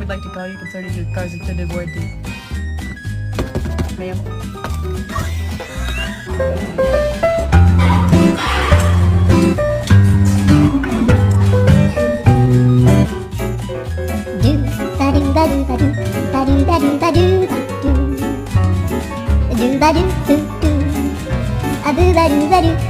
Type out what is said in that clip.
would like to call you concerning your car's extended warranty. Ma'am? Do ba do do do, a do ba do ba do.